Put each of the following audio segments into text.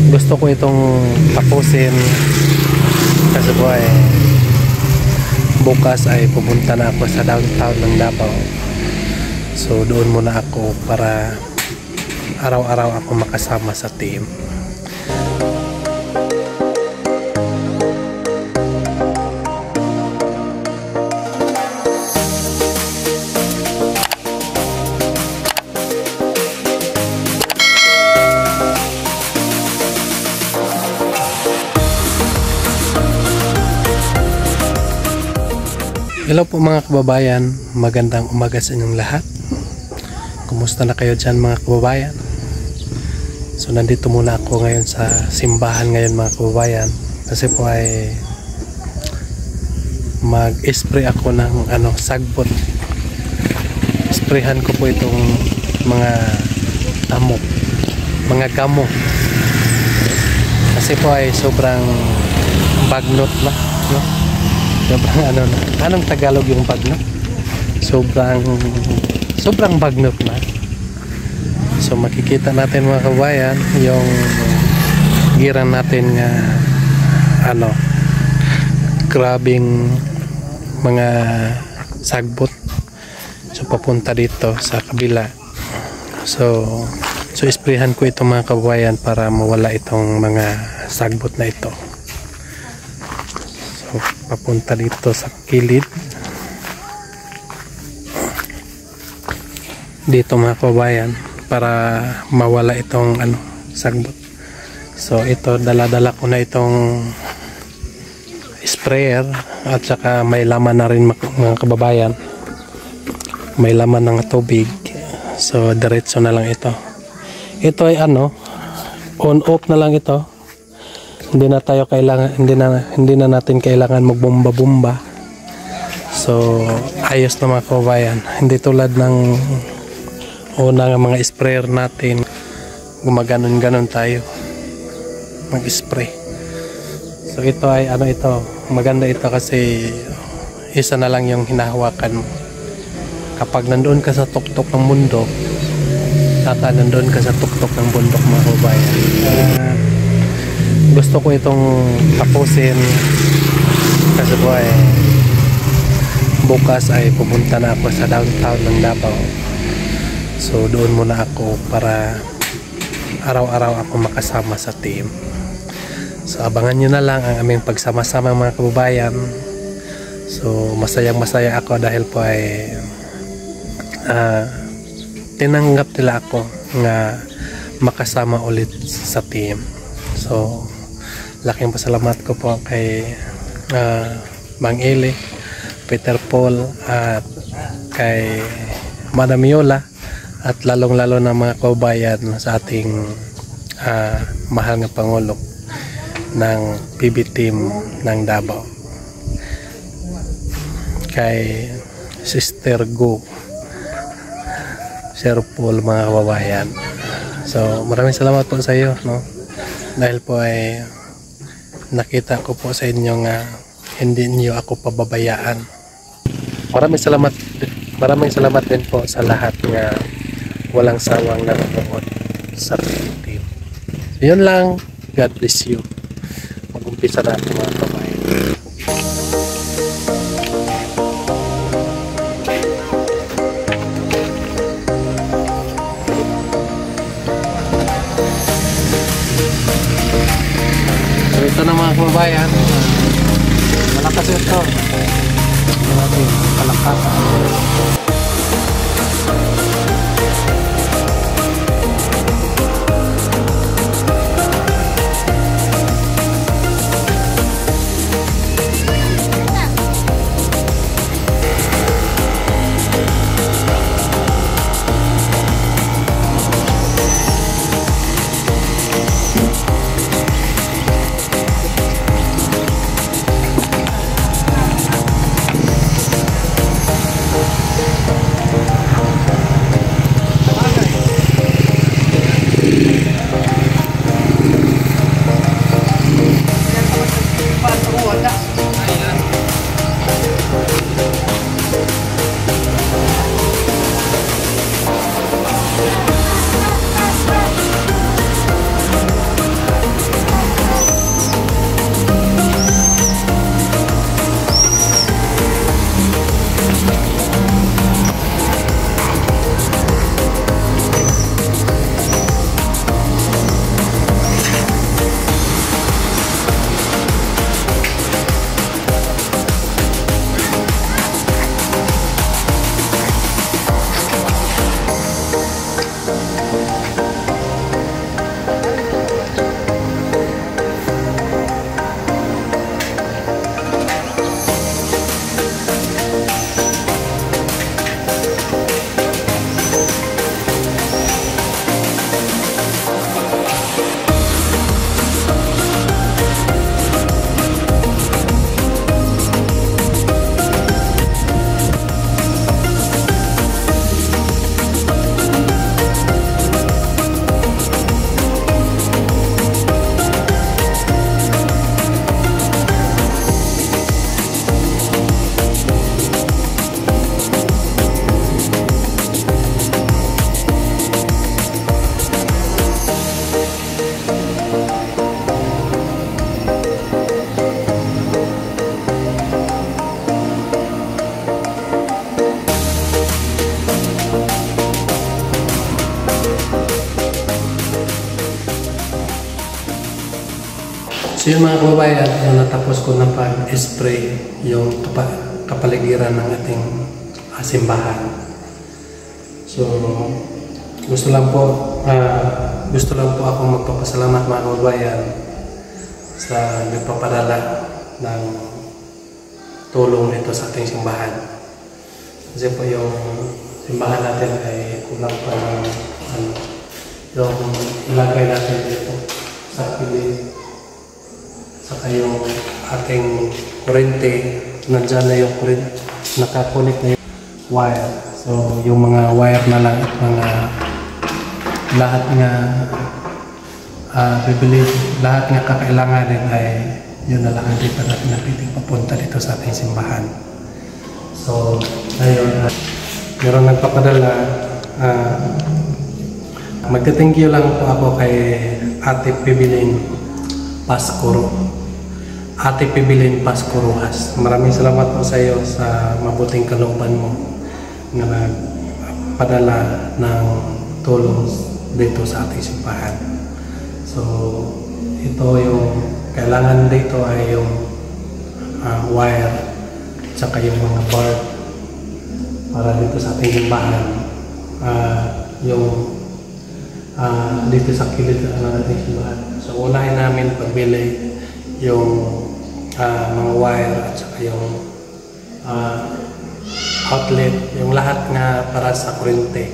Gusto ko itong tapusin kasi po ay bukas ay pupunta na ako sa downtown ng Davao. So doon muna ako para araw-araw ako makasama sa team. Hello po mga kababayan, magandang umaga sa inyong lahat. Kumusta na kayo dyan mga kababayan? So nandito muna ako ngayon sa simbahan ngayon mga kababayan, kasi po ay mag-spray ako ng sagbot. Sprayhan ko po itong mga gamo, kasi po ay sobrang bagnot na, no? Anong Tagalog yung bagnot? Sobrang bagnot na. So makikita natin mga kabayan yung giran natin nga grabing mga sagbot. So papunta dito sa kabila. So isprayhan ko ito mga kabayan para mawala itong mga sagbot na ito. So papunta dito sa kilid dito mga kabayan para mawala itong sagbot. So ito, dala-dala ko na itong sprayer at saka may laman na rin mga kababayan, may laman ng tubig. So diretso na lang ito. Ito ay on off na lang ito. Hindi na natin kailangan magbomba-bomba. So ayos na mga kababayan, hindi tulad ng unang mga sprayer natin, gumaganon-ganon tayo mag-spray. So ito ay maganda ito kasi isa na lang yung hinahawakan mo. Kapag nandoon ka sa tuktok ng bundok, nandoon ka sa tuktok ng bundok mga kababayan. Gusto ko itong tapusin kasi po ay bukas ay pupunta na ako sa downtown ng Davao. So doon muna ako para araw-araw ako makasama sa team. So abangan nyo na lang ang aming pagsama-sama mga kababayan. So masayang-masaya ako dahil po ay tinanggap nila ako nga makasama ulit sa team. So laking pasalamat ko po kay Mang Eli, Peter Paul at kay Madam Yola, at lalong-lalo na mga kababayan sa ating mahal na Pangulo ng PB team ng Davao, kay Sister Go, Sir Paul mga kababayan. So maraming salamat po sa iyo, no? Dahil po ay nakita ko po sa inyo nga hindi niyo ako pababayaan. Maraming salamat din po sa lahat nga walang sawang nanonood sa team. Yun lang. God bless you. Mag-umpisa na ako mga kabayan. So ito na mga kabayan. Malakas ito. Natin kalakatan. So yun mga kababayan, nung natapos ko na pag-spray yung kapaligiran ng ating simbahan. So gusto lang po akong magpapasalamat mga kababayan sa nagpapadala ng tulong nito sa ating simbahan. Kasi po yung simbahan natin ay kulang pa ng yung ilagay natin dito sa pilit. Saka yung ating kurente, nandyan na yung kurente, nakakunik na yung wire. So yung mga wire na lang at mga lahat nga lahat nga kakailanganin ay yun na lang ang dito natin napiting papunta dito sa ating simbahan. So ngayon, meron nagpapadala. Magte-thank you lang po ako kay Ate Pibilin Pascuro. Ate Pibilin Pascuruhas. Maraming salamat po sa iyo sa mabuting kalooban mo na nagpadala ng tulong dito sa ating simbahan. So, ito yung kailangan dito ay yung wire tsaka yung mga board para dito sa ating simbahan. Yung dito sa kilid ng ating simbahan. So, unahin namin pagbili yung mga wire at saka yung outlet, yung lahat nga para sa kurente.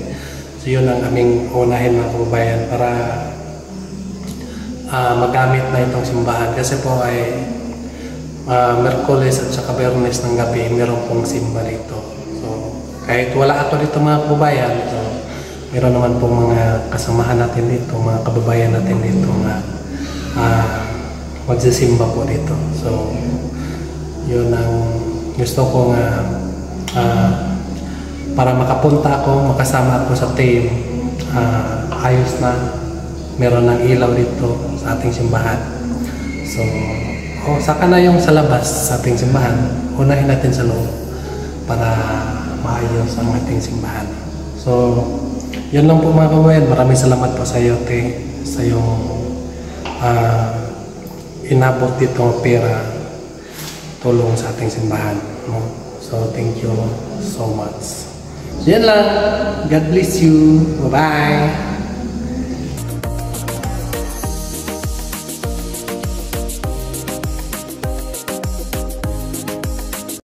So yun ang aming unahin mga kababayan para magamit na itong simbahan. Kasi po ay Merkules at saka Biyernes ng gabi meron pong simba dito. So kahit wala ako dito mga kababayan, so meron naman pong mga kasamahan natin dito, mga kababayan natin dito na magsisimba po dito. So yun ang gusto ko nga para makapunta ako, makasama ako sa team, ayos na, meron ng ilaw dito sa ating simbahan. So saka na yung sa labas sa ating simbahan, unahin natin sa loob para maayos ang ating simbahan. So yun lang po mga kababayan, maraming salamat po sa iyo sa iyong inabot ditong pera tulong sa ating simbahan, no? So thank you so much. So yan lang. God bless you. Bye bye.